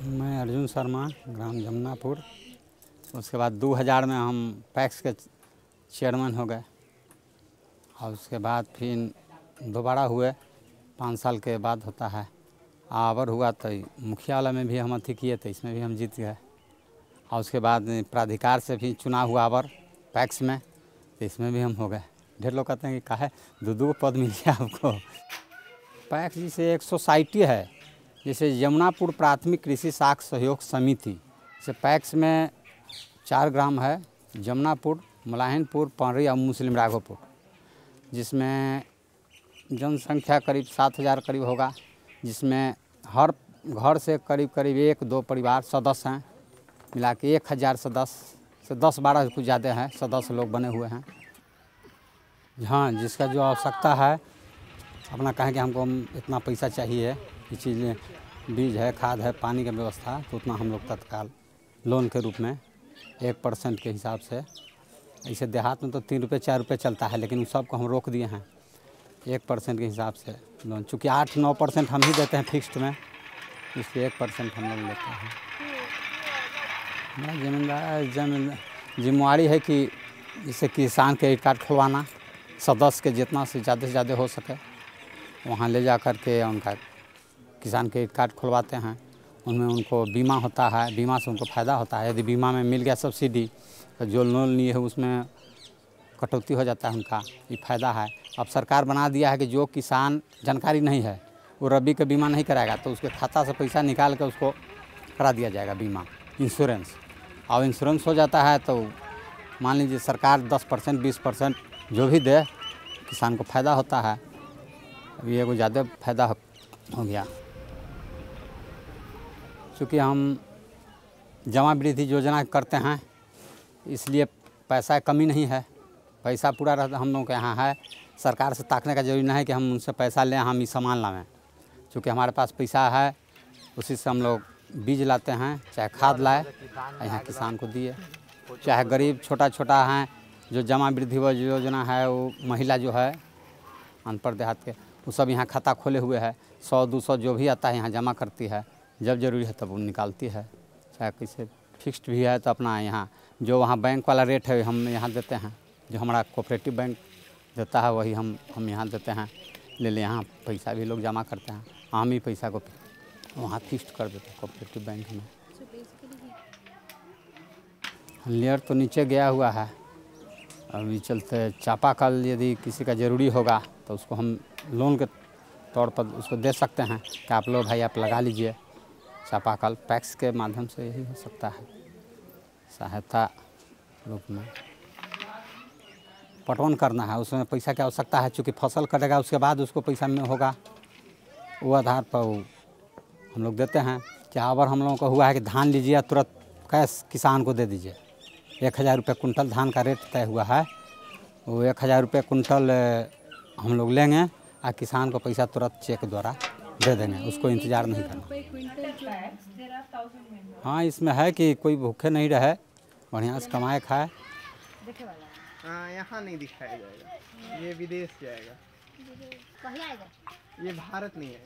मैं अर्जुन शर्मा, ग्राम जमुनापुर। उसके बाद 2000 में हम पैक्स के चेयरमैन हो गए और उसके बाद फिर दोबारा हुए, 5 साल के बाद होता है। आवर हुआ तो मुखिया वाला में भी हम अथी किए थे, इसमें भी हम जीत गए। और उसके बाद प्राधिकार से भी चुनाव हुआ आवर पैक्स में, तो इसमें भी हम हो गए। ढेर लोग कहते हैं कि काहे दो पद मिल गया आपको। पैक्स जैसे एक सोसाइटी है, जैसे यमुनापुर प्राथमिक कृषि साख सहयोग समिति, जैसे पैक्स में 4 ग्राम है, जमुनापुर, मलाहिनपुर, पंडरी और मुस्लिम राघोपुर, जिसमें जनसंख्या करीब 7000 करीब होगा, जिसमें हर घर से करीब 1-2 परिवार सदस्य हैं। मिला के 1000 सदस्य से 10-12 कुछ ज़्यादा हैं सदस्य लोग बने हुए हैं। हाँ, जिसका जो आवश्यकता है अपना कहें कि हमको इतना पैसा चाहिए, ये चीज़ें बीज है, खाद है, पानी की व्यवस्था, तो उतना हम लोग तत्काल लोन के रूप में 1% के हिसाब से। ऐसे देहात में तो 3 रुपये 4 रुपये चलता है, लेकिन उस सब को हम रोक दिए हैं 1% के हिसाब से लोन। चूँकि 8-9% हम ही देते हैं फिक्स्ड में, इसलिए 1% हम लोग लेते हैं। हमारा जिम्मेवारी है कि जैसे किसान क्रेडिट कार्ड खुलवाना, सदस्य के जितना से ज़्यादा हो सके वहाँ ले जा कर के उनका किसान क्रेडिट कार्ड खुलवाते हैं। उनमें उनको बीमा होता है, बीमा से उनको फ़ायदा होता है। यदि बीमा में मिल गया सब्सिडी तो जो लोन लिए है उसमें कटौती हो जाता है उनका, ये फ़ायदा है। अब सरकार बना दिया है कि जो किसान जानकारी नहीं है वो रबी का बीमा नहीं कराएगा तो उसके खाता से पैसा निकाल कर उसको करा दिया जाएगा बीमा, इंश्योरेंस। और इंश्योरेंस हो जाता है तो मान लीजिए सरकार 10% 20% जो भी दे, किसान को फ़ायदा होता है। अभी ये को ज़्यादा फ़ायदा हो गया, चूँकि हम जमा वृद्धि योजना करते हैं, इसलिए पैसा कमी नहीं है, पैसा पूरा रहता हम लोगों के यहाँ है। सरकार से ताकने का जरूरी नहीं है कि हम उनसे पैसा लें, हम ये सामान लाएं। चूँकि हमारे पास पैसा है, उसी से हम लोग बीज लाते हैं, चाहे खाद लाए, यहाँ किसान को दिए। चाहे गरीब छोटा हैं जो जमा वृद्धि योजना है, वो महिला जो है अनपढ़ देहात के, वो सब यहाँ खाता खोले हुए है। 100-200 जो भी आता है यहाँ जमा करती है, जब जरूरी है तब वो निकालती है। चाहे किसी फिक्स्ड भी है तो अपना यहाँ जो वहाँ बैंक वाला रेट है हम यहाँ देते हैं, जो हमारा कोऑपरेटिव बैंक देता है वही हम यहाँ देते हैं। ले यहाँ पैसा भी लोग जमा करते हैं, हम ही पैसा को वहाँ फिक्स्ड कर देते हैं कोऑपरेटिव बैंक में। लेयर तो नीचे गया हुआ है, अभी चलते चापाकल यदि किसी का ज़रूरी होगा तो उसको हम लोन के तौर पर उसको दे सकते हैं कि आप लो भाई, आप लगा लीजिए। चापाकल पैक्स के माध्यम से यही हो सकता है, सहायता रूप में। पटवन करना है, उसमें पैसा की आवश्यकता है, चूँकि फसल कटेगा उसके बाद उसको पैसा में होगा, वो आधार पर हम लोग देते हैं। चाहे अगर हम लोगों को हुआ है कि धान लीजिए तुरंत कैश किसान को दे दीजिए, 1000 रुपये कुंटल धान का रेट तय हुआ है, वो 1000 रुपये कुंटल हम लोग लेंगे और किसान को पैसा तुरंत चेक द्वारा दे देंगे, उसको इंतज़ार नहीं करना। हाँ, इसमें है कि कोई भूखे नहीं रहे, बढ़िया से कमाए खाए। हाँ, यहाँ नहीं दिखाया जाएगा, ये विदेश जाएगा, ये भारत नहीं है।